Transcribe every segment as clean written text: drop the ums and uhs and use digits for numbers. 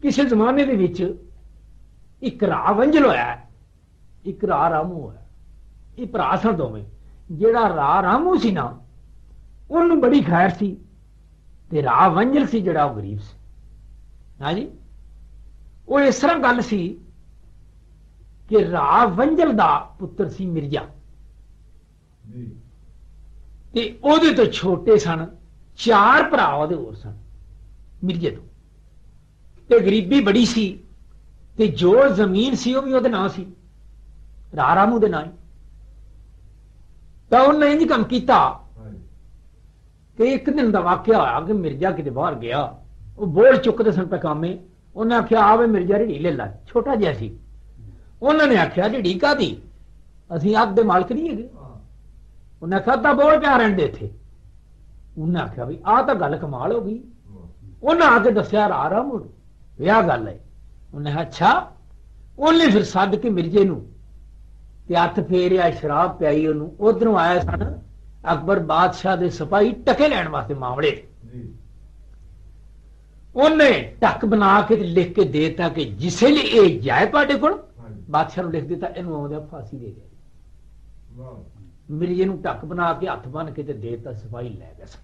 किसी जमाने दे विच एक रा वंजल होया, एक रा रामू होया। ये भरा सन दोवें। जेड़ा रा रामू सी ना उन्होंने बड़ी खैर सी, ते रा वंजल सी जेड़ा वो गरीब सी। हाँ जी, वो इस तरह गल सी कि रा वंजल दा पुत्र सी मिर्जा, ते ओदे तो छोटे सन 4 भरा ओदे होर सन मिर्जे तो, ते गरीबी बड़ी सी, ते जो जमीन सी वो भी ओदे नां सी, रा रामू दे नां। तो उन्हें इंज काम किया कि एक दिन का वाकया होया कि मिर्जा किते बाहर गया, वो बोझ चुकते सन पे कामे। उन्हें आख्या आवे मिर्जा रेड़ी ले ला, छोटा जिहा सी। उन्होंने आख्या रेड़ी कादी, असीं अग दे मालक नहीं है। उन्हें आख्या अद्धा बोझ पिया रहन दे इत्थे। उन्हें आख्या भी आ तां गल कमाल हो गई। उन्हें आके दस्या रा रामू यह गल है। उन्हें अच्छा, उन्हें फिर सद के मिर्जे नूं ते हत्थ फेरिया, शराब पियाई उन्होंने। उधरों आया सन अकबर बादशाह दे सिपाही टके लैण वास्ते मामले। उन्हें टक बना के लिख के देता कि जिसे लिए ये जाए तुहाडे कोल, बादशाह नूं लिख दिता इहनूं आउंदे फांसी दे दे। मिर्जे नूं टक बना के हत्थ बन के देता, सिपाही लै गए सन।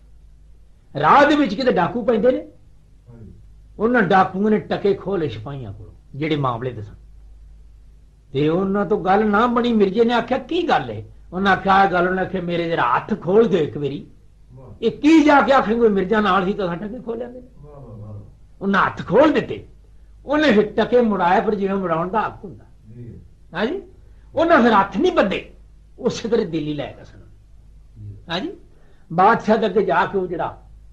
राह दे विच किते डाकू पैंदे ने, उन्हां डाकूआं ने टके खोले सिपाहियां कोलों जेड़े मामले दे सन। ते उन्हां तो गल ना बनी। मिर्जे ने आख्या की गल है? उन्हें आख्या गल, उन्हें आख्या मेरे जरा हथ खोल दो एक बारी। ये की जाके आखेंगे मिर्जा नाल ही तो टके खोल आंदे। उन्हें हथ खोल दिते। उन्हें फिर टके मुड़ाए, पर जिवें मुड़ाउण दा हक हुंदा। हाँ जी, उन्हें फिर हथ नहीं बदे, उस तरह दिल्ली लै गए सन। हाँ जी, बादशाह दे अगे जाके वो जिहड़ा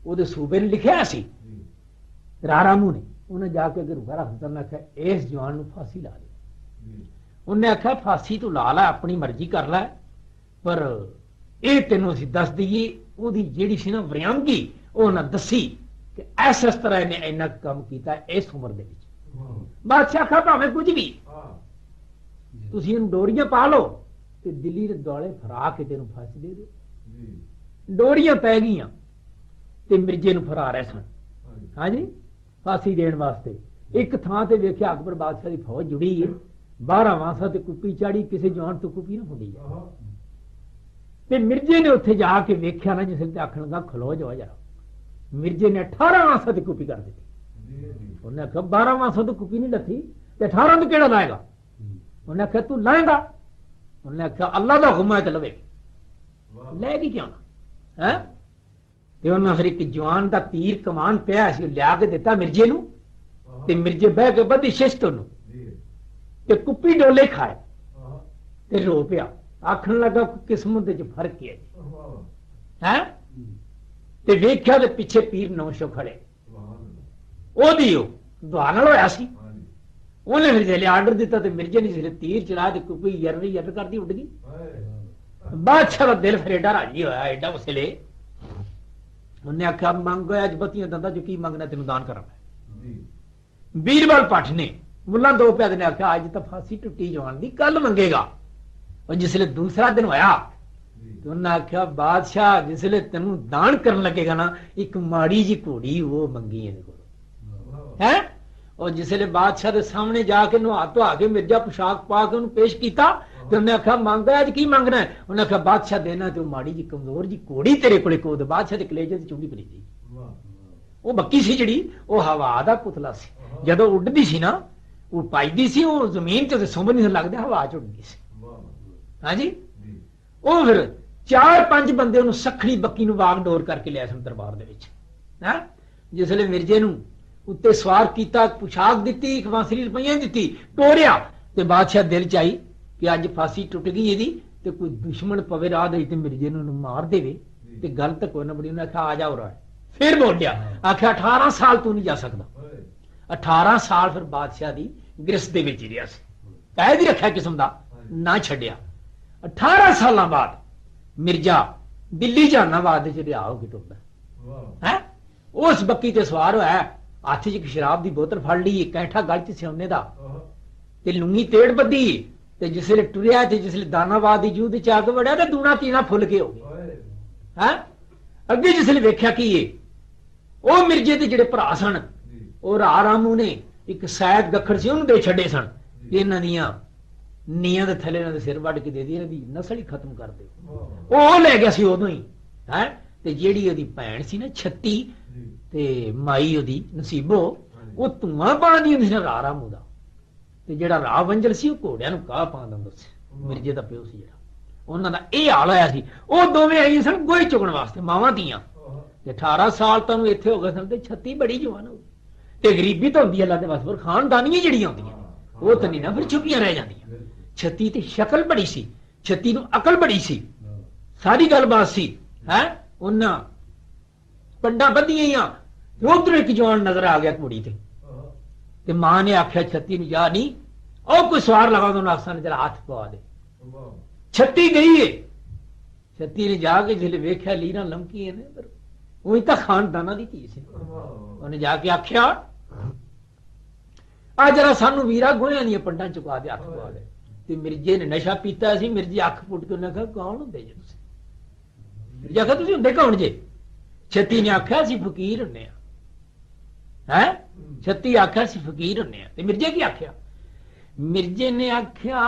उहदे सूबे ने लिखिया सी रा रामू ने, उन्हें जाके अगे रुखा रख दिता। उन्हें आख्या इस जवान नूं फांसी ला दे। उन्हें आख्या फांसी तू ला लै, अपनी मर्जी कर लै, पर यह तेनों असीं दस दईए ओहदी जिहड़ी सी ना वरियांगी, ओह ना दसी कि इस तरह इन्हें इन्ना काम किया इस उम्र दे विच। बादशाह आख्या भावें कुछ भी, तुसीं इहनूं डोरियां पा लो ते दिल्ली दे दुआले फरा के तेनों फांसी दे दे। डोरियां पै गईयां ते मिर्जे नूं फरा रहे सन। हाँ जी, फांसी देण वास्ते एक थां ते वेख्या अकबर बादशाह दी फौज जुड़ी है, 12 वांसा ते कुप्पी चाड़ी, किसी जवान तो कुप्पी ना फुड़ी जाए। ते मिर्जे ने उत्थे जाके वेख्या ना, जिस आखन लगा खलो जाओ जरा। मिर्जे ने 18 वांसा ते कुप्पी कर दी। उन्हें आख्या 12 वांसा तो कुप्पी नहीं लथी, ते 18 तो केड़ा लाएगा? उन्हें आख्या तू लाएगा? उन्हें आख्या अल्लाह दा हुक्म है ते लवे, लैगी क्यों ना है? ते उन्हें फिर एक जवान दा तीर कमान पिया सी लिया के दिता मिर्जे नूं, ते मिर्जे बह के बदी शिश्त नूं ते कुप्पी डोले खाए ते रो पिया, आखन लगा किस्मत दे च फर्क है। ते वेख्या ते पिछे पीर नौशो खड़े, ओदी दुआ नाल होया सी। उन्हें फिर जिसले आर्डर दिता ते मिर्जे ने जिसले तीर चलाया ते कुप्पी यर करदी उड़ गई। बादशाह का दिल फिर एडा राजी होया, एडा उसले उन्हें आख्या मंग अज बत्तियां दंदा जो की मंगना तेन दान करा। बीरबल भट्ट ने मुला 2 प्यादे ने आख्या अज तो फांसी टुटी जवान दी, कल मंगेगा। और जिसले दूसरा दिन होया तो उन्हें आख्या बादशाह जिसले तेन दान करन लगेगा ना, एक माड़ी जी घोड़ी वो मंगी है। और जिसले बादशाह के सामने जाके नुहा धुआ के मिर्जा पोशाक पा के उन्हें पेश किया तो उन्हें आख्या मंग अज की मंगना है? उन्हें आख्या बादशाह देना तो माड़ी जी कमजोर जी घोड़ी तेरे को बादशाह के कलेजे से चुंगी पड़ी गई। वो बक्की सी जी, वो हवा का पुतला सी, जदों उड़दी सी ना वो पाईदी सी, वो जमीन से सुंभ नहीं लगता, हवा च उड़दी सी। हाँ जी, वो फिर 4-5 बंदे उन्होंने सखड़ी बक्की वाग डोर करके लिया सन दरबार दे विच। जिसले मिर्जे नूं उत्ते सवार किया, पोशाक दी, एक बांसरी रुपइया दी, टोरिया ते बादशाह दिल च आई कि अज फांसी टुट गई यदी, ते कोई दुश्मन पवे राह दे ते मिर्जे नूं मार देवे ते गल तक कोई ना बड़ी। उन्हें आख्या आ जाओ रहा, फिर बोलिया आख्या 18 साल तू नहीं जा सकता। 18 साल फिर बादशाह की गिरफ्त दे विच रहा, कैद ही रखा किस्म का ना छड्डिया। 18 साल बाद मिर्जा दिल्ली जहानाबाद रिहा हो के टुरदा है। उस बक्की ते सवार होया, हथ च शराब की बोतल फड़ ली, कैंठा गल च सियाने का ते लुंगी तेड़ बद्धी, ते जिसले टुरिया ते जिसले दानाबाद की जूह च आके वड़िया तो दूना तीना फुल के हो गया है। अगे जिसले वेख्या कि वो मिर्जे के जिहड़े भरा सन, वो रा रामू ने ਇੱਕ ਸੈਦ ਗੱਖੜ ਸੀ, ਉਹਨੂੰ ਦੇ ਛੱਡੇ ਸਨ ਕਿ ਇਹਨਾਂ ਦੀਆਂ ਨੀਆਂ ਦੇ ਥੱਲੇ ਇਹਨਾਂ ਦੇ ਸਿਰ ਵੱਢ ਕੇ ਦੇ ਦੀ, ਇਹਨਾਂ ਦੀ ਨਸਲ ਹੀ ਖਤਮ ਕਰ ਦਿਓ। ਉਹ ਲੈ ਗਿਆ ਸੀ ਉਦੋਂ ਹੀ ਹੈ। ਤੇ ਜਿਹੜੀ ਉਹਦੀ ਭੈਣ ਸੀ ਨਾ ਛੱਤੀ ਤੇ ਮਾਈ ਉਹਦੀ ਨਸੀਬੋ, ਉਹ ਧੂਆਂ ਪਾਉਂਦੀ ਹੁੰਦੀ ਸੀ ਰਾਹ ਮੂੰਹ ਦਾ। ਤੇ ਜਿਹੜਾ ਰਾਹ ਵੰਜਲ ਸੀ ਉਹ ਘੋੜਿਆਂ ਨੂੰ ਕਾਹ ਪਾਉਂਦਾ ਹੁੰਦਾ ਸੀ, ਮਿਰਜੇ ਦਾ ਪਿਓ ਸੀ ਜਿਹੜਾ, ਉਹਨਾਂ ਦਾ ਇਹ ਹਾਲ ਹੋਇਆ ਸੀ। ਉਹ ਦੋਵੇਂ ਆਈਆਂ ਸਨ ਗੋਹੇ ਚੁਗਣ ਵਾਸਤੇ, ਮਾਵਾਂ ਧੀਆਂ। ਤੇ 18 ਸਾਲ ਤੁਹਾਨੂੰ ਇੱਥੇ ਹੋ ਗਏ ਸਨ ਤੇ 36 ਬੜੀ ਜਵਾਨ ਹੋ ਗਈ। ਤੇ ਗਰੀਬੀ ਤਾਂ ਹੁੰਦੀ ਅੱਲਾ ਦੇ ਵਾਸਤੇ, ਪਰ ਖਾਨਦਾਨੀਆਂ ਜਿਹੜੀਆਂ ਹੁੰਦੀਆਂ ਉਹ ਤਾਂ ਨਹੀਂ ਨਾ ਫਿਰ ਛੁਪੀਆਂ ਰਹਿ ਜਾਂਦੀਆਂ। 36 ਤੇ ਸ਼ਕਲ ਬੜੀ ਸੀ, 36 ਨੂੰ ਅਕਲ ਬੜੀ ਸੀ, ਸਾਰੀ ਗੱਲਬਾਤ ਸੀ ਹੈ। ਉਹਨਾਂ ਪੰਡਾਂ ਬੱਧੀਆਂ, ਉਧਰ ਇੱਕ ਜਵਾਨ ਨਜ਼ਰ ਆ ਗਿਆ ਕੁੜੀ ਤੇ ਮਾਂ ਨੇ ਆਖਿਆ 36 ਨੂੰ ਜਾ ਨਹੀਂ, ਉਹ ਕੋਈ ਸਵਾਰ ਲਗਾ ਦੋ ਨਾਸਾਂ ਨੇ, ਜਰਾ ਹੱਥ ਪਵਾ ਦੇ। 36 ਗਈ ਹੈ। 36 ਨੇ ਜਾ ਕੇ ਜਿਹੜੇ ਵੇਖਿਆ ਲੀਰਾਂ ਲਮਕੀਆਂ ਨੇ, ਪਰ ਉਹੀ ਤਾਂ ਖਾਨਦਾਨਾਂ ਦੀ ਧੀ ਸੀ। ਉਹਨੇ ਜਾ ਕੇ ਆਖਿਆ ਆ ਜਰਾ ਸਾਨੂੰ ਵੀਰਾ ਗੋਹਿਆਂ ਦੀਆਂ ਪੰਡਾਂ ਚੁਕਾ ਦੇ, ਹੱਥ ਪਵਾ ਦੇ। ਤੇ ਮਿਰਜੇ ਨੇ ਨਸ਼ਾ ਪੀਤਾ ਸੀ, ਮਿਰਜੇ ਅੱਖ ਪੁੱਟ ਕੇ ਉਹਨੇ ਕਿਹਾ ਕੌਣ ਹੁੰਦੇ ਜੇ ਤੁਸੀਂ? ਮਿਰਜਾ ਕਿਹਾ ਤੁਸੀਂ ਹੁੰਦੇ ਕੌਣ ਜੇ? 36 ਨੇ ਆਖਿਆ ਅਸੀਂ ਫਕੀਰ ਹੁੰਨੇ ਆ ਹੈ। 36 ਆਖਿਆ ਅਸੀਂ ਫਕੀਰ ਹੁੰਨੇ ਆ। ਤੇ ਮਿਰਜੇ ਕੀ ਆਖਿਆ? ਮਿਰਜੇ ਨੇ ਆਖਿਆ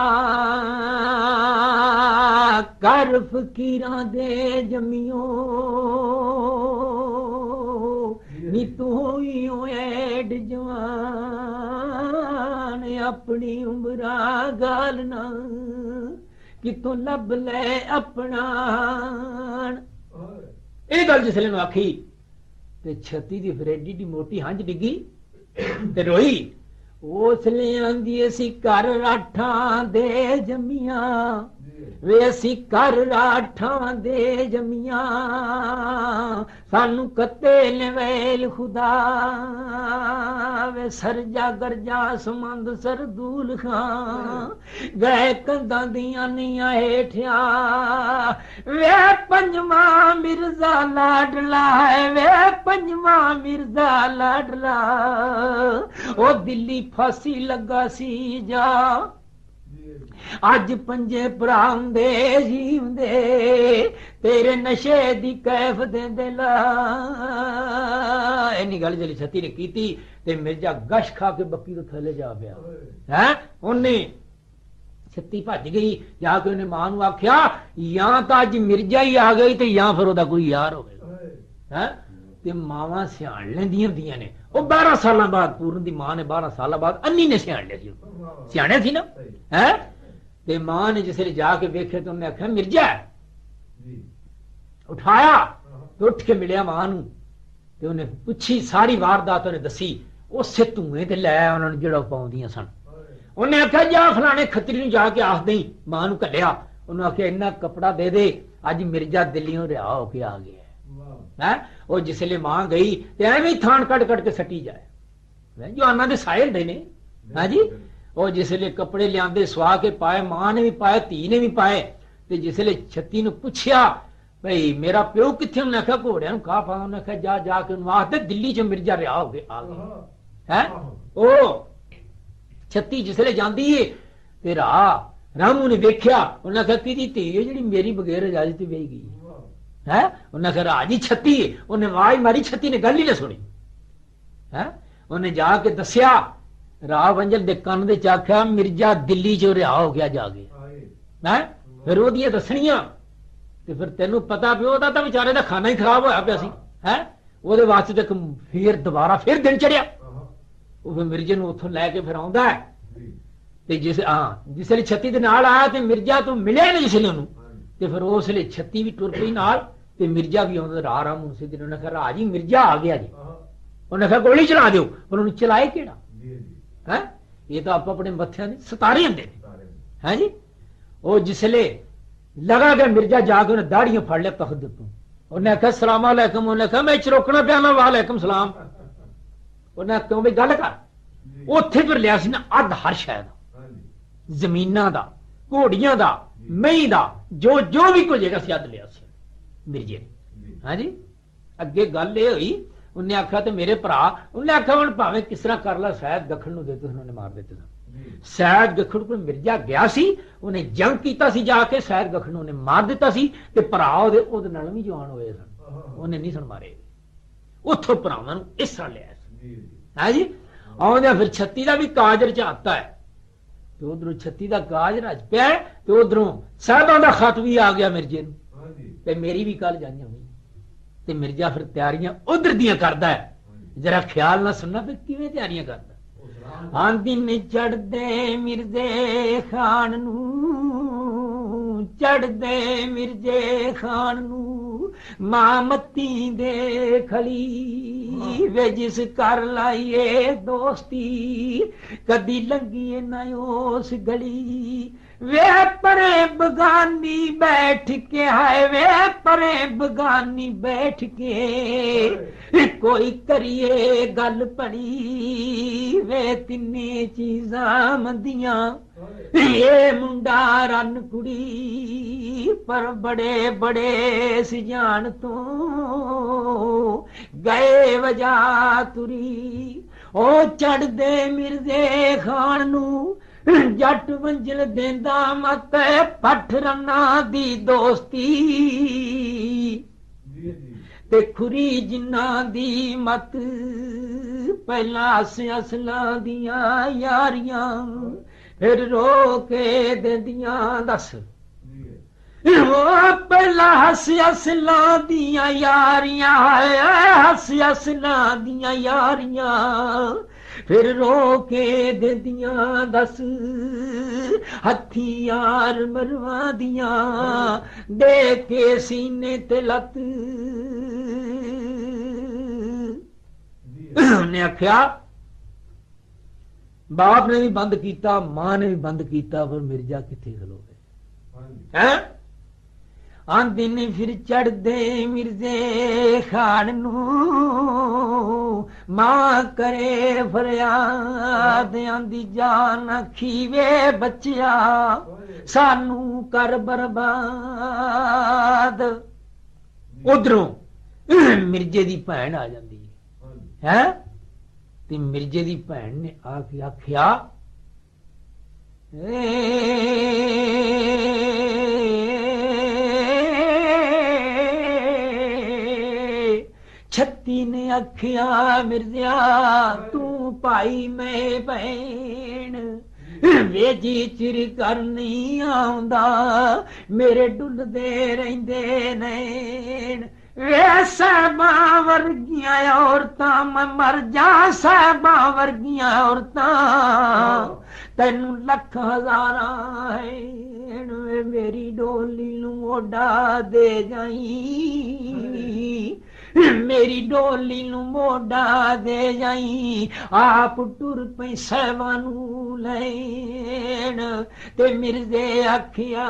ਕਰ ਫਕੀਰਾਂ ਦੇ ਜਮੀਓ ਨੀ ਤੂੰ ਹੋਈ ਐਡ ਜਵਾਨ, ਆਪਣੀ ਉਮਰਾਂ ਗਾਲ ਨਾ ਕਿਤੋਂ ਲੱਭ ਲੈ ਆਪਣਾ। ਇਹ ਗੱਲ ਜਿਸਲੇ ਨੂੰ ਆਖੀ ਤੇ 36 ਦੀ ਫਿਰ ਏਡੀ ਡੀ ਮੋਟੀ ਹੰਝ ਡਿੱਗੀ ਤੇ ਰੋਈ। ਉਸ ਲਈ ਆਂਦੀ ਅਸੀਂ ਘਰ ਰਾਠਾਂ ਦੇ ਜਮੀਆਂ ਵੇ, ਅਸੀਂ ਘਰ ਰਾਠਾਂ ਦੇ ਜਮੀਆਂ, ਸਾਨੂੰ ਕੱਤੇ ਨੇ ਵੇਲ ਖੁਦਾ ਵੇ, ਸਰਜਾ ਗਰਜਾ ਸਮੰਦ ਸਰਦੂਲ ਖਾਂ ਗਏ ਕੰਧਾਂ ਦੀਆਂ ਨੀਆਂ ਹੇਠਿਆ ਵੇ, ਪੰਜਵਾਂ ਮਿਰਜ਼ਾ ਲਾਡਲਾ ਹੈ ਵੇ, ਪੰਜਵਾਂ ਮਿਰਜ਼ਾ ਲਾਡਲਾ। ਉਹ ਦਿੱਲੀ ਫਾਸੀ ਲੱਗਾ ਸੀ ਜਾ, ਅੱਜ ਪੰਜੇ ਭਰਾ ਹੁੰਦੇ ਜੀਵਦੇ, ਤੇਰੇ ਨਸ਼ੇ ਦੀ ਕੈਫ ਦੇ ਲਾ। ਇੰਨੀ ਗੱਲ ਜਿਹੜੀ 36 ਨੇ ਕੀਤੀ ਤੇ ਮਿਰਜ਼ਾ ਗਸ਼ ਖਾ ਕੇ ਬੱਕੀ ਤੋਂ ਥੱਲੇ ਜਾ ਪਿਆ ਹੈ। ਉਹਨੇ 36 ਭੱਜ ਗਈ, ਜਾ ਕੇ ਉਹਨੇ ਮਾਂ ਨੂੰ ਆਖਿਆ ਜਾਂ ਤਾਂ ਅੱਜ ਮਿਰਜ਼ਾ ਹੀ ਆ ਗਈ ਤੇ ਜਾਂ ਫਿਰ ਉਹਦਾ ਕੋਈ ਯਾਰ ਹੋਵੇਗਾ ਹੈ। ਤੇ ਮਾਵਾਂ ਸਿਆਣ ਲੈਂਦੀਆਂ ਹੁੰਦੀਆਂ ਨੇ। ਉਹ 12 ਸਾਲਾਂ ਬਾਅਦ ਪੂਰਨ ਦੀ ਮਾਂ ਨੇ 12 ਸਾਲਾਂ ਬਾਅਦ ਅੰਨੀ ਨੇ ਸਿਆਣ ਲਿਆ ਸੀ, ਸਿਆਣਿਆ ਸੀ ਨਾ ਹੈ। ਤੇ ਮਾਂ ਨੇ ਜਿਸ ਵੇਲੇ ਜਾ ਕੇ ਵੇਖਿਆ ਤੇ ਉਹਨੇ ਆਖਿਆ ਮਿਰਜ਼ਾ। ਉਠਾਇਆ ਤੇ ਉੱਠ ਕੇ ਮਿਲਿਆ ਮਾਂ ਨੂੰ ਤੇ ਉਹਨੇ ਪੁੱਛੀ ਸਾਰੀ ਵਾਰਦਾਤ ਉਹਨੇ ਦੱਸੀ। ਉਸੇ ਧੂਏ ਤੇ ਲੈ ਉਹਨਾਂ ਨੂੰ ਜਿਹੜਾ ਪਾਉਂਦੀਆਂ ਸਨ। ਉਹਨੇ ਆਖਿਆ ਜਾ ਫਲਾਣੇ ਖੱਤਰੀ ਨੂੰ ਜਾ ਕੇ ਆਖ ਦੇਈ, ਮਾਂ ਨੂੰ ਘੱਲਿਆ। ਉਹਨੂੰ ਆਖਿਆ ਇੰਨਾ ਕੱਪੜਾ ਦੇ ਦੇ, ਅੱਜ ਮਿਰਜ਼ਾ ਦਿੱਲੀੋਂ ਰਿਹਾ ਹੋ ਕੇ ਆ ਗਿਆ ਹੈ। ਉਹ ਜਿਸਲੇ ਮਾਂ ਗਈ ਤੇ ਐਵੇਂ ਥਾਣ ਕੱਢ ਕੱਢ ਕੇ ਸੱਟੀ ਜਾਏ, ਜਵਾਨਾਂ ਦੇ ਸਾਇਲ ਦੇ ਨੇ ਹਾਂਜੀ। ਉਹ ਜਿਸਲੇ ਕੱਪੜੇ ਲਿਆਂਦੇ ਸਵਾ ਕੇ ਪਾਏ, ਮਾਂ ਨੇ ਵੀ ਪਾਏ, ਧੀ ਨੇ ਵੀ ਪਾਏ। ਤੇ ਜਿਸਲੇ 36 ਨੂੰ ਪੁੱਛਿਆ ਭਈ ਮੇਰਾ ਪਿਓ ਕਿੱਥੇ? ਉਹਨੇ ਆਖਿਆ ਘੋੜਿਆਂ ਨੂੰ ਕਾਹ ਪਾ। ਉਹਨੇ ਆਖਿਆ ਜਾ ਜਾ ਕੇ ਉਹਨੂੰ ਆਖਦੇ ਦਿੱਲੀ ਚ ਮਿਰਜ਼ਾ ਰਿਹਾ ਹੋ ਗਿਆ ਆ ਗਿਆ ਹੈ। ਉਹ 36 ਜਿਸਲੇ ਜਾਂਦੀ ਏ ਤੇ ਰਾਮੂ ਨੇ ਵੇਖਿਆ। ਉਹਨੇ ਆਖਿਆ ਕਿਹਦੀ ਧੀ ਹੈ ਜਿਹੜੀ ਮੇਰੀ ਬਗੈਰ ਇਜਾਜ਼ਤ ਤੇ ਵੇਚ ਗਈ ਹੈ? ਉਹਨੇ ਆਖਿਆ ਰਾਜੀ 36। ਉਹਨੇ ਆਵਾਜ਼ ਮਾਰੀ, 36 ਨੇ ਗੱਲ ਹੀ ਨਾ ਸੁਣੀ ਹੈ। ਉਹਨੇ ਜਾ ਕੇ ਦੱਸਿਆ, ਰਾਹ ਵੰਜਲ ਦੇ ਕੰਨ ਦੇ ਚ ਆਖਿਆ ਮਿਰਜ਼ਾ ਦਿੱਲੀ ਚੋਂ ਰਿਹਾ ਹੋ ਗਿਆ ਜਾ ਕੇ ਹੈ। ਫਿਰ ਉਹਦੀਆਂ ਦੱਸਣੀਆਂ ਤੇ ਫਿਰ ਤੈਨੂੰ ਪਤਾ ਪਿਓ ਉਹਦਾ ਤਾਂ ਵਿਚਾਰੇ ਦਾ ਖਾਣਾ ਹੀ ਖਰਾਬ ਹੋਇਆ ਪਿਆ ਸੀ ਹੈ। ਉਹਦੇ ਵਾਸਤੇ ਤੱਕ ਫਿਰ ਦੁਬਾਰਾ ਫਿਰ ਦਿਨ ਚੜਿਆ। ਉਹ ਫਿਰ ਮਿਰਜ਼ੇ ਨੂੰ ਉੱਥੋਂ ਲੈ ਕੇ ਫਿਰ ਆਉਂਦਾ ਹੈ ਤੇ ਜਿਸਲੇ 36 ਦੇ ਨਾਲ ਆਇਆ ਤੇ ਮਿਰਜ਼ਾ ਤੋਂ ਮਿਲਿਆ ਨਾ ਜਿਸਲੇ ਉਹਨੂੰ, ਤੇ ਫਿਰ ਉਸ ਲਈ 36 ਵੀ ਟੁਰ ਪਈ ਨਾਲ ਤੇ ਮਿਰਜ਼ਾ ਵੀ ਆਉਂਦਾ। ਰਾਹ ਮੁੰਸੀ ਦੇ ਉਹਨੇ ਕਿਹਾ ਰਾਜੀ ਮਿਰਜ਼ਾ ਆ ਗਿਆ ਜੀ। ਉਹਨੇ ਕਿਹਾ ਗੋਲੀ ਚਲਾ ਦਿਓ। ਪਰ ਉਹਨੂੰ ਚਲਾਏ ਕਿਹੜਾ ਹੈ? ਇਹ ਤਾਂ ਆਪਾਂ ਆਪਣੇ ਮੱਥਿਆਂ ਦੇ ਸਤਾਰੇ ਹੁੰਦੇ ਨੇ ਹੈ ਜੀ। ਉਹ ਜਿਸਲੇ ਲਗਾ ਗਿਆ ਮਿਰਜ਼ਾ ਜਾ ਕੇ ਉਹਨੇ ਦਾੜੀਆਂ ਫੜ ਲਿਆ ਤਖਤ ਦੇ ਉੱਤੋਂ। ਉਹਨੇ ਆਖਿਆ ਸਲਾਮ ਅਲੈਕਮ। ਉਹਨੇ ਕਿਹਾ ਮੈਂ ਚਰੋਕਣਾ ਪਿਆ ਨਾ, ਵਾਲੇਕਮ ਸਲਾਮ। ਉਹਨੇ ਕਿਉਂ ਵੀ ਗੱਲ ਕਰ। ਉੱਥੇ ਫਿਰ ਲਿਆ ਸੀ ਨਾ ਅੱਧ ਹਰ ਸ਼ੈ ਦਾ, ਜ਼ਮੀਨਾਂ ਦਾ, ਘੋੜੀਆਂ ਦਾ, ਮਹੀਂ ਦਾ, ਜੋ ਜੋ ਵੀ ਕੁਝ ਹੈਗਾ ਸੀ ਅੱਧ ਲਿਆ ਸੀ ਮਿਰਜ਼ੇ ਨੇ ਹਾਂਜੀ। ਅੱਗੇ ਗੱਲ ਇਹ ਹੋਈ, ਉਹਨੇ ਆਖਿਆ ਤੇ ਮੇਰੇ ਭਰਾ, ਉਹਨੇ ਆਖਿਆ ਹੁਣ ਭਾਵੇਂ ਕਿਸ ਤਰ੍ਹਾਂ ਕਰ ਲਾ, ਸ਼ਾਇਦ ਦੱਖਣ ਨੂੰ ਦੇ ਉਹਨੇ ਮਾਰ ਦਿੱਤੇ ਸਨ। ਸ਼ਾਇਦ ਦੱਖਣ ਕੋਲ ਮਿਰਜ਼ਾ ਗਿਆ ਸੀ, ਉਹਨੇ ਜੰਗ ਕੀਤਾ ਸੀ ਜਾ ਕੇ, ਸ਼ਾਇਦ ਦੱਖਣ ਨੂੰ ਉਹਨੇ ਮਾਰ ਦਿੱਤਾ ਸੀ ਤੇ ਭਰਾ ਉਹਦੇ ਨਾਲ ਵੀ ਜਵਾਨ ਹੋਏ ਸਨ, ਉਹਨੇ ਨਹੀਂ ਸਨ ਮਾਰੇ। ਉੱਥੋਂ ਭਰਾਵਾਂ ਨੂੰ ਇਸ ਤਰ੍ਹਾਂ ਲਿਆ ਸੀ ਹਾਂਜੀ। ਆਉਂਦਿਆਂ ਫਿਰ 36 ਦਾ ਵੀ ਕਾਜ ਰਚਾਤਾ ਹੈ ਤੇ ਉਧਰੋਂ 36 ਦਾ ਕਾਜ ਰਚ ਪਿਆ ਤੇ ਉਧਰੋਂ ਸਾਹਿਬਾਂ ਦਾ ਖਤ ਵੀ ਆ ਗਿਆ ਮਿਰਜੇ ਨੂੰ ਤੇ ਮੇਰੀ ਵੀ ਕੱਲ ਜਾਈਆਂ ਹੋਈ ਤੇ ਮਿਰਜ਼ਾ ਫਿਰ ਤਿਆਰੀਆਂ ਉਧਰ ਦੀਆਂ ਕਰਦਾ ਹੈ ਜਰਾ ਖਿਆਲ ਨਾਲ ਸੁਣਨਾ ਫਿਰ ਕਿਵੇਂ ਤਿਆਰੀਆਂ ਕਰਦਾ ਹਾਂ ਦਿਨ ਚੜਦੇ ਮਿਰਜ਼ੇ ਖਾਨ ਨੂੰ ਚੜਦੇ ਮਿਰਜ਼ੇ ਖਾਨ ਨੂੰ ਮਾਂ ਮੱਤੀ ਦੇ ਖਲੀ ਵੇ ਜਿਸ ਕਰ ਲਾਈਏ ਦੋਸਤੀ ਕਦੀ ਲੰਘੀਏ ਨਾ ਉਸ ਗਲੀ ਵੇ ਪਰੇ ਬਗਾਨੀ ਬੈਠ ਕੇ ਹਾਏ ਵੇ ਪਰੇ ਬਗਾਨੀ ਬੈਠ ਕੇ ਕੋਈ ਕਰੀਏ ਗੱਲ ਪੜੀ ਵੇ ਤਿੰਨੇ ਚੀਜ਼ਾਂ ਮੰਦੀਆਂ ਇਹ ਮੁੰਡਾ ਰਨ ਕੁੜੀ ਪਰ ਬੜੇ ਬੜੇ ਸਿਆਣ ਤੋਂ ਗਏ ਵਜਾ ਤੁਰੀ ਉਹ ਚੜਦੇ ਮਿਰਜ਼ੇ ਖਾਨ ਨੂੰ ਜੱਟ ਮੰਜ਼ਿਲ ਦੇਂਦਾ ਮਤ ਪੱਠ ਰੰਨਾ ਦੀ ਦੋਸਤੀ ਤੇ ਖੁਰੀ ਜਿਨ੍ਹਾਂ ਦੀ ਮਤ ਪਹਿਲਾਂ ਅਸਲਾਂ ਦੀਆਂ ਯਾਰੀਆਂ ਫਿਰ ਰੋ ਕੇ ਦਿੰਦੀਆਂ ਦੱਸ ਉਹ ਪਹਿਲਾਂ ਅਸਲਾਂ ਦੀਆਂ ਯਾਰੀਆਂ ਅਸਲਾਂ ਦੀਆਂ ਯਾਰੀਆਂ ਫਿਰ ਰੋ ਕੇ ਦਿੰਦੀਆਂ ਦੱਸ ਹੱਥੀ ਯਾਰ ਮਰਵਾ ਦੀਆਂ ਦੇ ਕੇ ਸੀਨੇ ਤੇ ਲੱਤ ਨੇ ਆਖਿਆ ਬਾਪ ਨੇ ਵੀ ਬੰਦ ਕੀਤਾ ਮਾਂ ਨੇ ਵੀ ਬੰਦ ਕੀਤਾ ਪਰ ਮਿਰਜ਼ਾ ਕਿੱਥੇ ਖਲੋਵੇ ਹੈ ਆਂਦੀ ਨੇ ਫਿਰ ਚੜਦੇ ਮਿਰਜ਼ੇ ਖਾਨ ਨੂੰ ਮਾਂ ਕਰੇ ਫਰਿਆਦ ਆਂਦੀ ਜਾਨ ਖੀਵੇ ਬੱਚਿਆ ਸਾਨੂੰ ਕਰ ਬਰਬਾਦ ਉਧਰੋਂ ਮਿਰਜ਼ੇ ਦੀ ਭੈਣ ਆ ਜਾਂਦੀ ਹੈ ਤੇ ਮਿਰਜ਼ੇ ਦੀ ਭੈਣ ਨੇ ਆ ਕੇ ਆਖਿਆ ਛੱਤੀ ਨੇ ਆਖਿਆ ਮਿਰਜ਼ਾ ਤੂੰ ਭਾਈ ਮੈਂ ਭੈਣ ਵੇ ਜੀ ਚਿਰ ਕਰ ਨਹੀਂ ਆਉਂਦਾ ਮੇਰੇ ਡੁੱਲਦੇ ਰਹਿੰਦੇ ਨੈਣ ਵੇ ਸਾਹਿਬਾਂ ਵਰਗੀਆਂ ਔਰਤਾਂ ਮੈਂ ਮਰ ਜਾ ਸਾਹਿਬਾਂ ਵਰਗੀਆਂ ਔਰਤਾਂ ਤੈਨੂੰ ਲੱਖ ਹਜ਼ਾਰਾਂ ਹੈ ਮੇਰੀ ਡੋਲੀ ਨੂੰ ਮੋਢਾ ਦੇ ਜਾਈ ਮੇਰੀ ਡੋਲੀ ਨੂੰ ਮੋਢਾ ਦੇ ਜਾਈ ਆਪ ਟੁਰ ਪਈ ਸਾਹਿਬਾਂ ਨੂੰ ਲੈਣ ਤੇ ਮਿਰਜ਼ੇ ਆਖਿਆ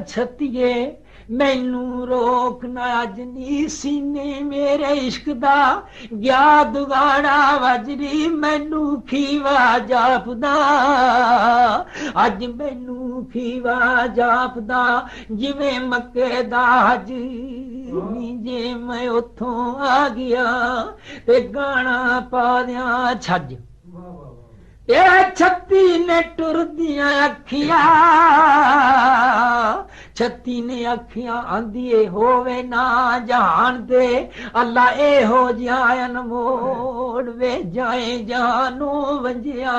ਛੱਤੀਏ ਮੈਨੂੰ ਰੋਕਣਾ ਅੱਜ ਨੀ ਸੀਨੇ ਮੇਰੇ ਇਸ਼ਕ ਦਾ ਗਿਆ ਦੁਗਾੜਾ ਵਜਰੀ ਮੈਨੂੰ ਖੀਵਾ ਜਾਪਦਾ ਅੱਜ ਮੈਨੂੰ ਖੀਵਾ ਜਾਪਦਾ ਜਿਵੇਂ ਮੱਕੇ ਦਾ ਹਜ ਨੀ ਜੇ ਮੈਂ ਉੱਥੋਂ ਆ ਗਿਆ ਤੇ ਗਾਣਾ ਪਾ ਦਿਆਂ ਛੱਜ ਇਹ ਛੱਤੀ ਨੇ ਟੁਰਦੀਆਂ ਅੱਖੀਆਂ ਛੱਤੀ ਨੇ ਅੱਖੀਆਂ ਆਂਦੀਏ ਹੋਵੇ ਨਾ ਜਾਣ ਤੇ ਅੱਲਾ ਇਹੋ ਜਿਹਾ ਅਨਮੋੜ ਵੇ ਜਾਏ ਜਾਨੋਂ ਵੰਜਿਆ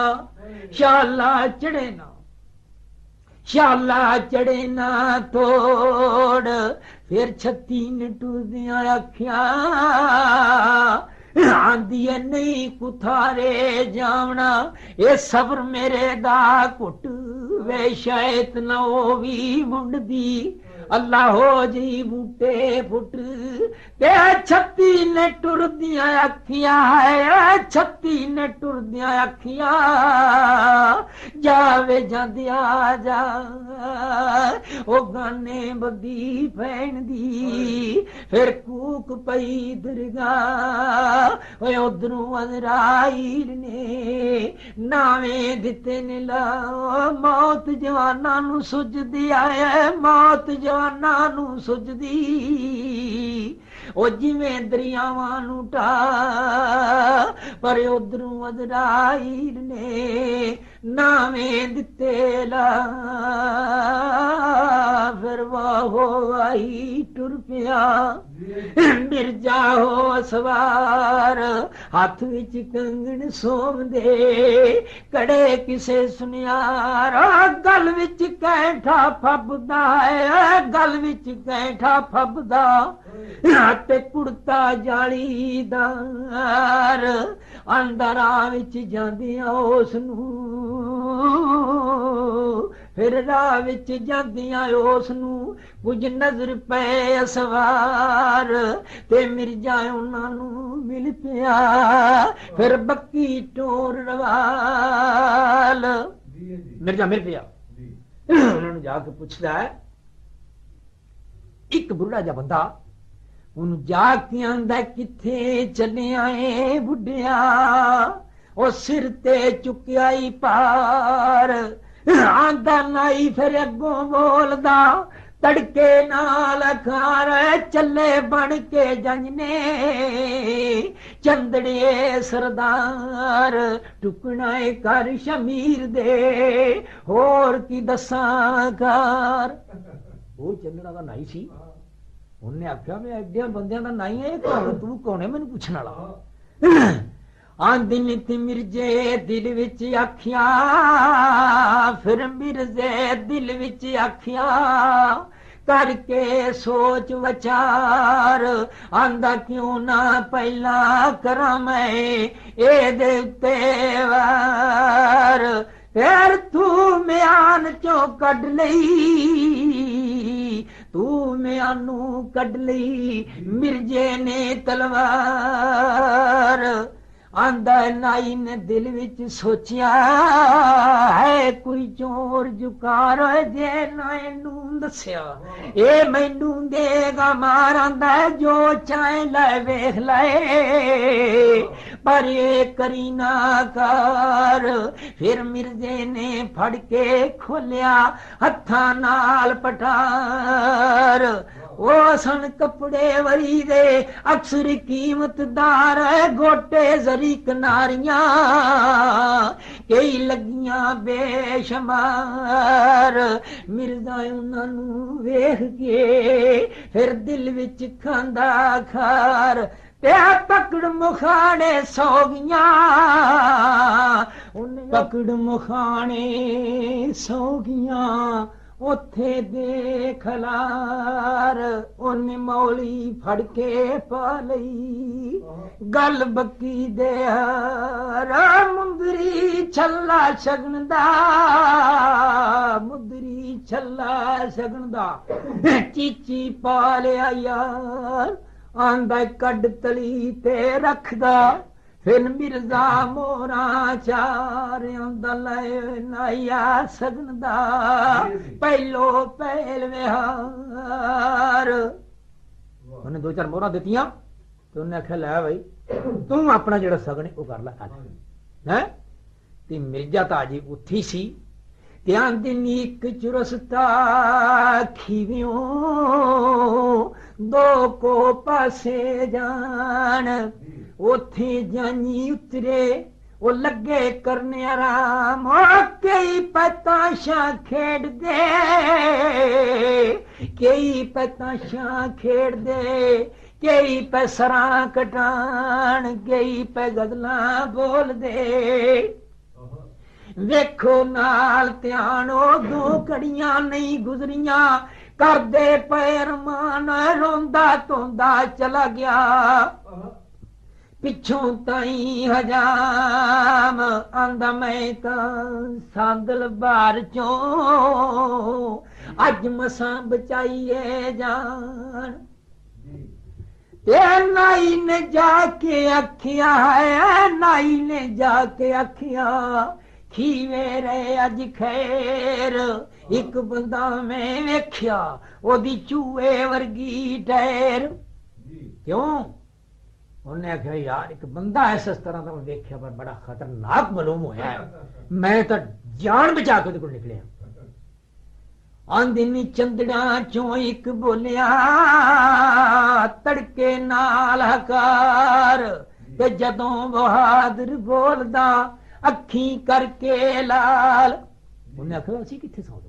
ਸ਼ਾਲਾ ਚੜੇ ਨਾ ਸ਼ਾਲਾ ਚੜੇ ਨਾ ਤੋੜ ਫਿਰ ਛੱਤੀ ਨੇ ਟੁਰਦੀਆਂ ਅੱਖੀਆਂ ਆਂਦੀ ਨਹੀਂ ਕੁਥਾਰੇ ਜਾਵਣਾ ਇਹ ਸਬਰ ਮੇਰੇ ਦਾ ਘੁੱਟ ਵੇ ਸ਼ਾਇਦ ਨਾ ਉਹ ਵੀ ਮੁੰਡਦੀ ਅੱਲਾ ਹੋ ਜੀ ਬੂਟੇ ਫੁੱਟ ਤੇ ਛੱਤੀ ਨੇ ਟੁਰਦੀਆਂ ਅੱਖੀਆਂ ਹੈ ਛੱਤੀ ਨੇ ਟੁਰਦੀਆਂ ਅੱਖੀਆਂ ਜਾਵੇ ਜਾਂਦਿਆ ਜਾ ਉਹ ਗਾਨੇ ਬੱਦੀ ਭੈਣ ਦੀ ਫਿਰ ਕੂਕ ਪਈ ਦਰਗਾ ਓਏ ਉਧਰੋਂ ਅਜ਼ਰਾਈਲ ਨੇ ਨਾਵੇਂ ਦਿੱਤੇ ਨੇ ਲਾ ਮੌਤ ਜਵਾਨਾਂ ਨੂੰ ਸੁਝਦੀ ਆਏ ਮੌਤ ਜਵਾਨਾਂ ਨੂੰ ਸੁਝਦੀ ਉਹ ਜਿਵੇਂ ਦਰਿਆਵਾਂ ਨੂੰ ਢਾ ਪਰ ਉਧਰੋਂ ਅਜ਼ਰਾਈਲ ਨੇ ਨਾਵੇਂ ਦਿੱਤੇ ਲਾ ਫਿਰ ਵਾਹੋ ਆਈ ਟੁਰ ਪਿਆ ਮਿਰਜ਼ਾ ਹੋ ਸਵਾਰ ਹੱਥ ਵਿੱਚ ਕੰਗਣ ਸੋਮਦੇ ਕੜੇ ਕਿਸੇ ਸੁਨਿਆਰ ਗਲ ਵਿੱਚ ਕੈਂਠਾ ਫੱਬਦਾ ਹੈ ਗਲ ਵਿੱਚ ਕੈਂਠਾ ਫੱਬਦਾ ਤੇ ਕੁੜਤਾ ਜਾਲੀਦਾਰ ਅੰਦਰਾਂ ਵਿੱਚ ਜਾਂਦੀਆਂ ਉਸ ਨੂੰ ਫਿਰ ਰਾਹ ਵਿੱਚ ਜਾਂਦੀਆਂ ਉਸ ਨੂੰ ਕੁਝ ਨਜ਼ਰ ਪਏ ਅਸਵਾਰ ਤੇ ਮਿਰਜ਼ਾ ਉਹਨਾਂ ਨੂੰ ਮਿਲ ਪਿਆ ਫਿਰ ਬੱਕੀ ਟੋਰ ਰਵਾਲ ਮਿਰਜ਼ਾ ਮਿਲ ਪਿਆ ਉਹਨਾਂ ਨੂੰ ਜਾ ਕੇ ਪੁੱਛਦਾ ਹੈ ਇੱਕ ਬੁੱਢਾ ਜਿਹਾ ਬੰਦਾ ਉਹਨੂੰ ਜਾ ਕੇ ਆਂਦਾ ਕਿੱਥੇ ਚੱਲਿਆ ਏ ਬੁੱਢਿਆ ਉਹ ਸਿਰ ਤੇ ਚੁੱਕਿਆ ਈ ਪਾਰ ਆਂਦਾ ਨਹੀਂ ਫਿਰ ਅੱਗੋਂ ਬੋਲਦਾ ਤੜਕੇ ਨਾਲ ਖਾਰ ਚੱਲੇ ਬਣ ਕੇ ਜੰਜ ਨੇ ਚੰਦੜੇ ਸਰਦਾਰ ਟੁਕਣਾ ਏ ਕਰ ਸ਼ਮੀਰ ਦੇ ਹੋਰ ਕੀ ਦੱਸਾਂ ਕਾਰ ਉਹ ਚੰਦੜਾ ਦਾ ਨਹੀਂ ਸੀ ਉਹਨੇ ਆਖਿਆ ਮੈਂ ਐਡਿਆਂ ਬੰਦਿਆਂ ਦਾ ਨਹੀਂ ਹੈ ਤੂੰ ਕੌਣ ਹੈ ਮੈਨੂੰ ਪੁੱਛਣ ਵਾਲਾ ਆਂਦੀ ਨੀਤੀ ਮਿਰਜੇ ਦਿਲ ਵਿੱਚ ਆਖਿਆ ਫਿਰ ਮਿਰਜ਼ੇ ਦਿਲ ਵਿੱਚ ਆਖਿਆ ਕਰਕੇ ਸੋਚ ਵਿਚਾਰ ਆਂਦਾ ਕਿਉਂ ਨਾ ਪਹਿਲਾਂ ਕਰਾਂ ਮੈਂ ਇਹਦੇ ਉੱਤੇ ਵਾਰ ਫਿਰ ਤੂੰ ਮਿਆਨ ਚੋਂ ਕੱਢ ਲਈ ਤੂੰ ਮਿਆਨੂੰ ਕੱਢ ਲਈ ਮਿਰਜੇ ਨੇ ਤਲਵਾਰ ਆਂਦਾ ਨਾਈ ਨੇ ਦਿਲ ਵਿੱਚ ਸੋਚਿਆ ਹੈ ਕੋਈ ਚੋਰ ਜੁਕਾਰ ਜੇ ਨਾ ਇਹਨੂੰ ਦੱਸਿਆ ਇਹ ਮੈਨੂੰ ਦੇਗਾ ਮਾਰਾਂਦਾ ਜੋ ਚਾਹੇ ਲੈ ਵੇਖ ਲੈ ਪਰ ਇਹ ਕਰੀ ਨਾ ਕਰ ਫਿਰ ਮਿਰਜ਼ੇ ਨੇ ਫੜ ਕੇ ਖੋਲਿਆ ਹੱਥਾਂ ਨਾਲ ਪਟਾਰ ਉਹ ਸਨ ਕੱਪੜੇ ਵਰੀ ਦੇ ਅਕਸਰ ਕੀਮਤਦਾਰ ਗੋਟੇ ਜ਼ਰੀ ਕਿਨਾਰੀਆਂ ਕਈ ਲੱਗੀਆਂ ਬੇਸ਼ਮਾਰ ਮਿਰਜ਼ਾ ਉਹਨਾਂ ਨੂੰ ਵੇਖ ਕੇ ਫਿਰ ਦਿਲ ਵਿੱਚ ਖਾਂਦਾ ਖਾਰ ਤੇ ਪਕੜ ਮੁਖਾਣੇ ਸੌ ਗਈਆਂ ਉਹਨੇ ਪਕੜ ਮੁਖਾਣੇ ਸੌ ਗਈਆਂ ਉੱਥੇ ਦੇਖ ਲਾਰ ਉਹਨੇ ਮੌਲੀ ਫੜ ਕੇ ਪਾ ਲਈ ਗੱਲ ਬੱਕੀ ਦੇ ਹਾਰ ਮੁੰਦਰੀ ਛੱਲਾ ਸ਼ਗਨ ਦਾ ਮੁੰਦਰੀ ਛੱਲਾ ਸ਼ਗਨ ਦਾ ਚੀਚੀ ਪਾ ਲਿਆ ਯਾਰ ਆਂਦਾ ਕੱਢ ਤਲੀ ਤੇ ਰੱਖਦਾ ਫਿਰ ਮਿਰਜ਼ਾ ਮੋਰਾ ਚਾਰਿਆਂ ਦਾ ਲੈ ਨਾਇਆ ਸਗਨ ਦਾ ਪਹਿਲੋ ਪਹਿਲ ਵਿਹਾਰ ਉਹਨੇ ਦੋ ਚਾਰ ਮੋਹਰਾਂ ਦਿੱਤੀਆਂ ਤੇ ਉਹਨੇ ਆਖਿਆ ਲੈ ਬਈ ਤੂੰ ਆਪਣਾ ਜਿਹੜਾ ਸਗਨ ਉਹ ਕਰ ਲੈ ਹੈ ਤੇ ਮਿਰਜ਼ਾ ਤਾਂ ਅਜੇ ਉੱਥੀ ਸੀ ਧਿਆਨ ਦੀ ਨੀਕ ਚੁਰਸਤਾ ਖੀਵਿਓ ਦੋ ਕੋ ਪਾਸੇ ਜਾਣ ਉੱਥੇ ਜਾਨੀ ਉਤਰੇ ਉਹ ਲੱਗੇ ਕਰਨੇ ਆਰਾਮ ਕਈ ਪਤਾਸ਼ਾਂ ਖੇਡਦੇ ਕਈ ਪਤਾਸ਼ਾਂ ਖੇਡਦੇ ਕਈ ਪੈਸਰਾਂ ਕਟਾਣ ਕਈ ਪੈ ਗਜ਼ਲਾਂ ਬੋਲਦੇ ਵੇਖੋ ਨਾਲ ਧਿਆਨੋ ਦੋ ਘੜੀਆਂ ਨਹੀਂ ਗੁਜ਼ਰੀਆਂ ਕਰਦੇ ਪੈਰਮਾਨ ਰੋਂਦਾ ਧੋਂਦਾ ਚਲਾ ਗਿਆ ਪਿੱਛੋਂ ਤਾਈ ਹਜਾਮ ਆਂਦਾ ਮੈਂ ਤਾਂ ਸਾਦਲ ਬਾਰ ਚੋਂ ਅੱਜ ਮਸਾਂ ਬਚਾਈਏ ਜਾਨ ਤੇ ਨਾਈ ਨੇ ਜਾ ਕੇ ਆਖਿਆ ਹੈ ਨਾਈ ਨੇ ਜਾ ਕੇ ਆਖਿਆ ਖੀਵੇ ਰੇ ਅੱਜ ਖੈਰ ਇੱਕ ਬੰਦਾ ਮੈਂ ਵੇਖਿਆ ਉਹਦੀ ਚੂਹੇ ਵਰਗੀ ਟੈਰ ਕਿਉਂ ਉਹਨੇ ਆਖਿਆ ਯਾਰ ਇੱਕ ਬੰਦਾ ਇਸ ਤਰ੍ਹਾਂ ਦਾ ਮੈਂ ਵੇਖਿਆ ਪਰ ਬੜਾ ਖਤਰਨਾਕ ਮਾਲੂਮ ਹੋਇਆ ਹੈ ਮੈਂ ਤਾਂ ਜਾਨ ਬਚਾ ਕੇ ਉਹਦੇ ਕੋਲ ਨਿਕਲਿਆ आंदी नी चंदड़ा चों एक बोलिया तड़के नाल हकार ते जदों बहादुर बोलदा अखी करके लाल। उन्हें आखिया असीं कित्थे सां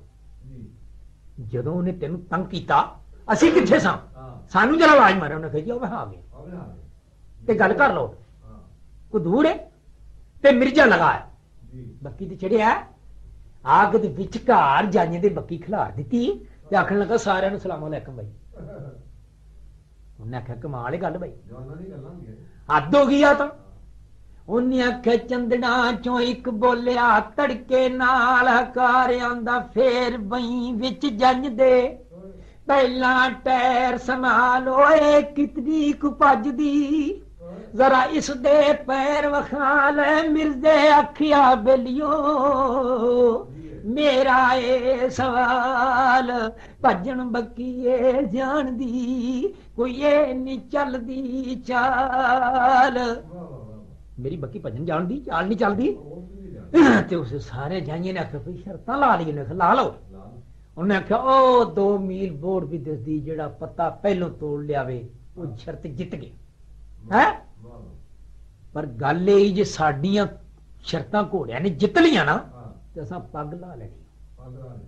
जदों उन्हें तेनू तंग कीता असीं कित्थे सां सानू जरा आवाज मारे। उन्हें कहा जी आ गए ते गल कर लो कोई दूर है ते मिर्जा लगा है बक्की ते चढ़िया आग दे विचकार जाइए दे बक्की खिलार दी ते आखन लगा सारियां नूं सलाम अलैकुम भाई। उन्हें आख्या कमाल गल भाई हद हो गई आ तां। उन्हें आख्या चंदड़ा चों एक बोलिया तड़के नाल हकार आंदा फेर बई विच जंज दे पहला टैर संभालो कितनी कु भजदी जरा इस दे पैर वखाल मिर्जे आखिया बेलियो मेरा ए सवाल भजन बक्की जान दी कोई ये नहीं चलदी चाल। मेरी बक्की भजन जान दी चाल नहीं चलदी ते उस सारे जाइए ने आख्या भाई शर्तां ला ली ने ला लो। उन्हें आख्या ओ 2 मील बोर्ड भी दसदी जेड़ा पत्ता पहलों तोड़ लियावे वो शर्त जित गए है। पर गल यही जे साडियां शर्तां घोड़ियां ने जित लिया ना तो असां पग ला लेनी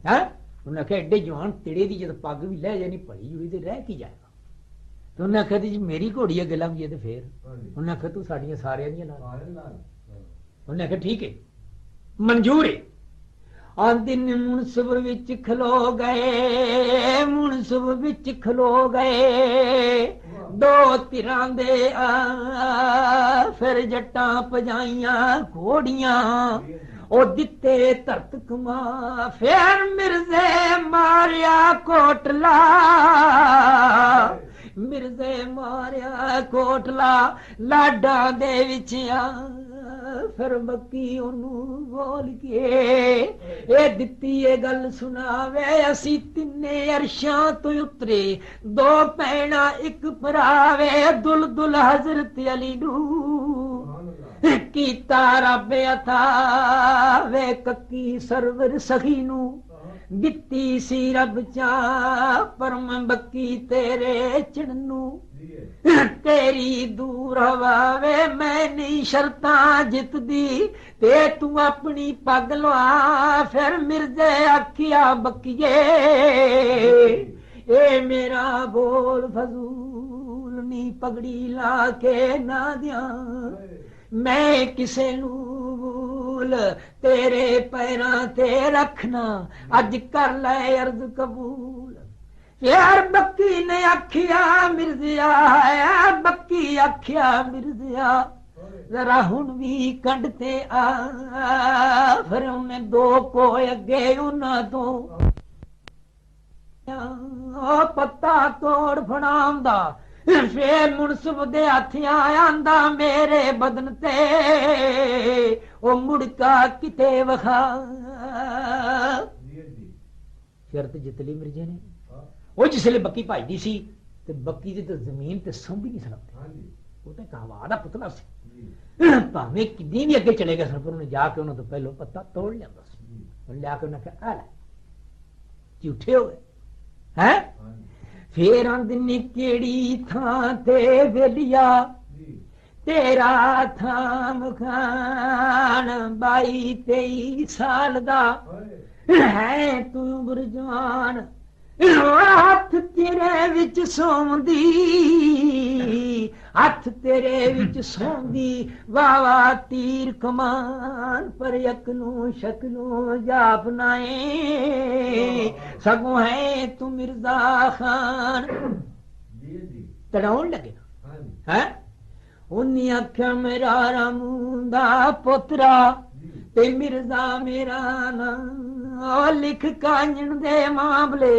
है। उन्हें आख्या एडे जवान तिड़े दी जब पग भी लै जानी पड़ी जुड़ी तो रह की जाएगा। तो उन्हें आख्या जी मेरी घोड़ी अगे लंघ गई तो फिर उन्हें आख्या तू साडियां सारियां दियां ला। उन्हें आख्या ठीक है मंजूर है। आंदी मुनसब विच खलो गए मुनसब विच खलो गए 2 तिरां दे फिर जट्टां पजाइयां घोड़ियां ओ दिते धरत कमा फिर मिर्जे मारिया कोटला मिर्जे मारिया कोटला लाडा दे विच फिर बक्की ओनू बोल के ए दिती ये गल सुनावे असी तिन्ने अरशां तो उतरे 2 भैणा एक भरावे दुल दुल हजरत अली नू कीता रब अता वे कक्की सरवर सखी नू दिती सी रब चा परम बक्की तेरे चढ़नू तेरी दूर हवावे मैं नहीं शर्तां जितदी ते तू अपनी पग लवा फिर मिर्जे आखिया बक्कीए ए मेरा बोल फजूल नी पगड़ी ला के ना दिया मैं किसे नू भूल तेरे पैरां ते रखना अज कर ले अर्ज कबूल। यार बक्की ने आखिया मिर्जिया बक्की आखिया मिर्जिया जरा हुण भी कंडते आ फिर उन्हें 2 को अगे उन्हां तो पत्ता तोड़ फड़ांदा फिर मुनसब दे हथियां आंदा मेरे बदन ते ओ मुड़का किते वखा। शर्त जित ली मिर्जे ने वो जिसले बक्की भजदी सी ते बक्की दी तो जमीन ते संभी नहीं सकती वो तो हवा दा पुतला सी भावें किन्नी भी अगे चले गए सन पर उन्हें जाके उन्होंने तो पहलो पत्ता तोड़ लिया लिया के उन्हें कहा झूठे हो गए हैं। फिर आंदी केड़ी थां ते वेलिया तेरा थां मखान 22-23 साल दा है तू बुरजवान हथ तेरे विच सौंदी हथ तेरे विच सौंदी वावा तीर कमान पर यकनू शकनू जाप नाए सगों है तू मिर्जा खान तड़ाउन लगे है। उन्हीं आख्या मेरा रामूंदा पुत्रा ते मिर्जा मेरा नाम लिख कांजन दे मामले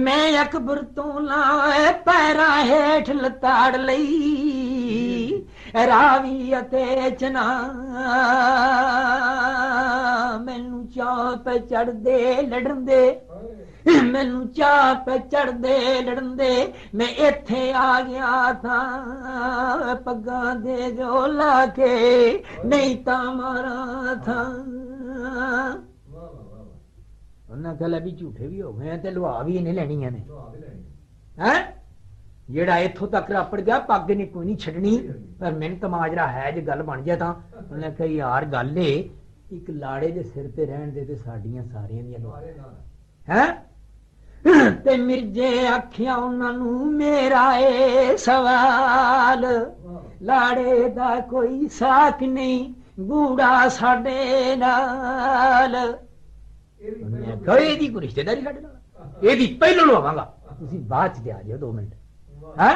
मैं अकबर तो लाए पैरा हेठ लताड़ लई रावी अते चना मैनू चाह पे चढ़ दे लड़न दे मैनू चाह पे चढ़ दे लड़न दे मैं इत्थे आ गया था पग्गा दे जो ला के नहीं ता मारा था। ਉਹਨਾਂ ਕਹਲਾ ਵੀ ਝੂਠੇ ਵੀ ਹੋ ਗਏ ਤੇ ਲੁਹਾ ਵੀ ਇਹਨੇ ਲੈਣੀਆਂ ਨੇ ਹੈ ਜਿਹੜਾ ਇੱਥੋਂ ਤੱਕ ਰਾਪੜ ਗਿਆ ਪੱਗ ਨੇ ਕੋਈ ਨਹੀਂ ਛੱਡਣੀ ਪਰ ਮਿਹਨਤ ਮਾਜਰਾ ਹੈ ਜੇ ਗੱਲ ਬਣ ਜਾਏ ਤਾਂ ਉਹਨੇ ਕਿਹਾ ਯਾਰ ਗੱਲ ਏ ਇੱਕ ਲਾੜੇ ਦੇ ਸਿਰ ਤੇ ਰਹਿਣ ਦੇ ਤੇ ਸਾਡੀਆਂ ਸਾਰਿਆਂ ਦੀਆਂ ਹੈ ਤੇ ਮਿਰਜੇ ਆਖਿਆ ਉਹਨਾਂ ਨੂੰ ਮੇਰਾ ਏ ਸਵਾਲ ਲਾੜੇ ਦਾ ਕੋਈ ਸਾਕ ਨਹੀਂ ਗੂੜਾ ਸਾਡੇ ਨਾਲ ਇਹਦੀ ਕੋਈ ਰਿਸ਼ਤੇਦਾਰੀ ਸਾਡੇ ਨਾਲ ਇਹਦੀ ਪਹਿਲੋਂ ਲਵਾਂਗਾ ਤੁਸੀਂ ਬਾਅਦ ਚ ਦੇ ਆ ਜਾਓ 2 ਮਿੰਟ ਹੈ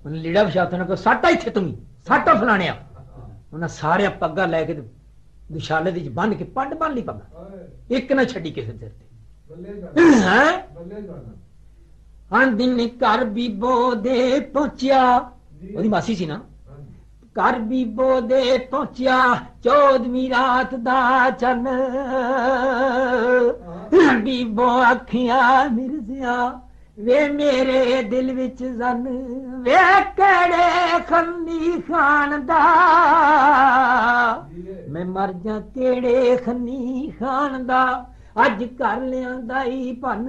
ਉਹਨੇ ਲੀੜਾ ਵਿਛਾਤਾ ਨੇ ਕੋ ਸਾਟਾ ਇੱਥੇ ਤੂੰ ਸਾਟਾ ਫਲਾਣਿਆ ਉਹਨਾਂ ਸਾਰੇ ਪੱਗਾਂ ਲੈ ਕੇ ਦੁਸ਼ਾਲੇ ਦੇ ਚ ਬੰਨ ਕੇ ਪੰਡ ਬੰਨ ਲਈ ਪੱਗਾਂ ਇੱਕ ਨਾ ਛੱਡੀ ਕਿਸੇ ਸਿਰ ਤੇ ਹਾਂ ਦਿਨ ਘਰ ਬੀਬੋ ਦੇ ਪਹੁੰਚਿਆ ਉਹਦੀ ਮਾਸੀ ਸੀ ਨਾ ਘਰ ਬੀਬੋ ਦੇ ਪਹੁੰਚਿਆ 14ਵੀਂ ਰਾਤ ਦਾ ਚੰਨ ਬੀਬੋ ਆਖਿਆ ਮਿਰਜ਼ਿਆ ਵੇ ਮੇਰੇ ਦਿਲ ਵਿੱਚ ਜ਼ਨ ਵੇ ਕਿਹੜੇ ਖੰਨੀ ਖਾਨ ਦਾ ਮੈਂ ਮਰ ਜਾ ਕਿਹੜੇ ਖੰਨੀ ਖਾਨ ਦਾ ਅੱਜ ਘਰ ਲਿਆਂਦਾ ਹੀ ਭੰਨ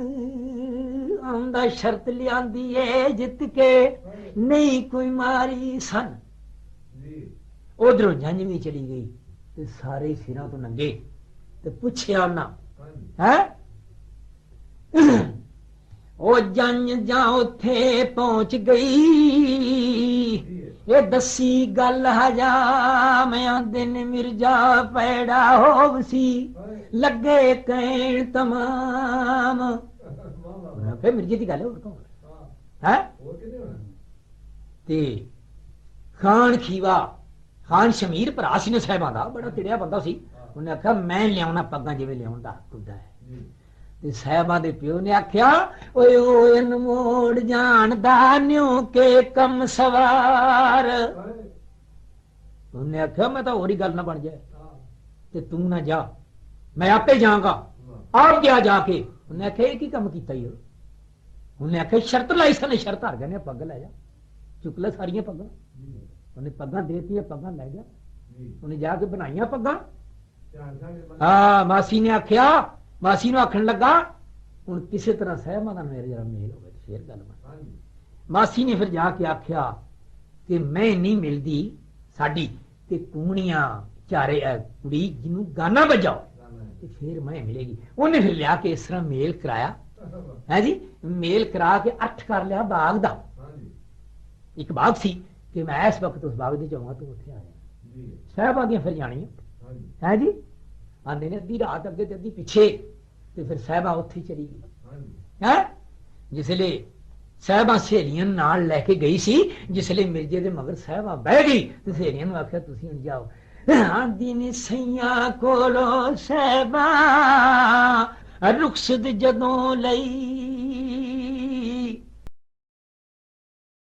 ਆਉਂਦਾ ਸ਼ਰਤ ਲਿਆਂਦੀ ਏ ਜਿੱਤ ਕੇ ਨਹੀਂ ਕੋਈ ਮਾਰੀ ਸਨ ਉਧਰੋਂ ਜੰਜ ਵੀ ਚਲੀ ਗਈ ਤੇ ਸਾਰੇ ਸਿਰਾਂ ਤੋਂ ਨੰਗੇ ਤੇ ਪੁੱਛਿਆ ਉਹਨਾਂ ਹੈ ਉਹ ਜੰਜ ਜਾਂ ਉੱਥੇ ਪਹੁੰਚ ਗਈ ਇਹ ਦੱਸੀ ਗੱਲ ਹਜਾਮਿਆਂ ਦਿਨ ਮਿਰਜ਼ਾ ਪੈੜਾ ਹੋਵਸੀ ਲੱਗੇ ਕਹਿਣ ਤਮਾਮ ਫਿਰ ਮਿਰਜ਼ੇ ਦੀ ਗੱਲ ਹੋਰ ਕੌਣ ਹੈ ਤੇ ਖਾਨ ਖੀਵਾ ਖਾਨ ਸ਼ਮੀਰ ਭਰਾ ਸੀ ਨੇ ਸਾਹਿਬਾਂ ਦਾ ਬੜਾ ਤਿੜਿਆ ਬੰਦਾ ਸੀ ਉਹਨੇ ਆਖਿਆ ਮੈਂ ਲਿਆਉਣਾ ਪੱਗਾਂ ਜਿਵੇਂ ਲਿਆਉਣ ਦਾ ਹੁੰਦਾ ਹੈ ਤੇ ਸਾਹਿਬਾਂ ਦੇ ਪਿਓ ਨੇ ਆਖਿਆ ਓਏ ਓਏ ਅਨਮੋੜ ਜਾਣਦਾ ਨਿਉ ਕੇ ਕੰਮ ਸਵਾਰ ਉਹਨੇ ਆਖਿਆ ਮੈਂ ਤਾਂ ਹੋਰ ਹੀ ਗੱਲ ਨਾ ਬਣ ਜਾਏ ਤੇ ਤੂੰ ਨਾ ਜਾ ਮੈਂ ਆਪੇ ਜਾਵਾਂਗਾ ਆਪ ਗਿਆ ਜਾ ਕੇ ਉਹਨੇ ਆਖਿਆ ਇਹ ਕੀ ਕੰਮ ਕੀਤਾ ਹੀ ਉਹਨੇ ਆਖਿਆ ਸ਼ਰਤ ਲਾਈ ਸਨੇ ਸ਼ਰਤ ਹਾਰ ਗਏ ਨੇ ਪੱਗ ਲੈ ਜਾ ਚੁੱਕ ਲੈ ਸਾਰੀਆਂ ਪੱਗਾਂ ਉਹਨੇ ਪੱਗਾਂ ਦੇਤੀਆਂ ਪੱਗਾਂ ਲੈ ਜਾ ਉਹਨੇ ਜਾ ਕੇ ਬਣਾਈਆਂ ਪੱਗਾਂ ਹਾਂ ਮਾਸੀ ਨੇ ਆਖਿਆ ਮਾਸੀ ਨੂੰ ਆਖਣ ਲੱਗਾ ਹੁਣ ਕਿਸੇ ਤਰ੍ਹਾਂ ਸਹਿਬਾਂ ਦਾ ਮੇਰੇ ਜਰਾ ਮੇਲ ਹੋਵੇ ਫੇਰ ਗੱਲ ਬਣ ਮਾਸੀ ਨੇ ਫਿਰ ਜਾ ਕੇ ਆਖਿਆ ਕਿ ਮੈਂ ਨਹੀਂ ਮਿਲਦੀ ਸਾਡੀ ਤੇ ਕੂਣੀਆਂ ਚਾਰੇ ਕੁੜੀ ਜਿਹਨੂੰ ਗਾਣਾ ਵਜਾਓ ਤੇ ਫਿਰ ਮੈਂ ਮਿਲੇਗੀ ਉਹਨੇ ਫਿਰ ਲਿਆ ਕੇ ਇਸ ਤਰ੍ਹਾਂ ਮੇਲ ਕਰਾਇਆ ਹੈ ਜੀ ਮੇਲ ਕਰਾ ਕੇ 8 ਕਰ ਲਿਆ ਬਾਗ ਦਾ ਇੱਕ ਬਾਗ ਸੀ ਕਿ ਮੈਂ ਇਸ ਵਕਤ ਉਸ ਬਾਗ ਦੇ ਜਾਵਾਂ ਤੂੰ ਉੱਥੇ ਆ ਜਾ ਸਾਹਿਬਾਂ ਦੀਆਂ ਫਿਰ ਜਾਣੀਆਂ ਹੈ ਜੀ ਆਂਦੇ ਨੇ ਅੱਧੀ ਰਾਤ ਅੱਗੇ ਤੇ ਅੱਧੀ ਪਿੱਛੇ ਤੇ ਫਿਰ ਸਾਹਿਬਾਂ ਉੱਥੇ ਚਲੀ ਗਈ ਹੈ ਜਿਸ ਲਈ ਸਾਹਿਬਾਂ ਸਹੇਲੀਆਂ ਨਾਲ ਲੈ ਕੇ ਗਈ ਸੀ ਜਿਸ ਲਈ ਮਿਰਜ਼ੇ ਦੇ ਮਗਰ ਸਾਹਿਬਾਂ ਬਹਿ ਗਈ ਤੇ ਸਹੇਲੀਆਂ ਨੂੰ ਆਖਿਆ ਤੁਸੀਂ ਹੁਣ ਜਾਓ ਆਂਦੀ ਨੇ ਸਈਆਂ ਕੋਲੋਂ ਸਾਹਿਬਾਂ ਰੁਖਸਤ ਜਦੋਂ ਲਈ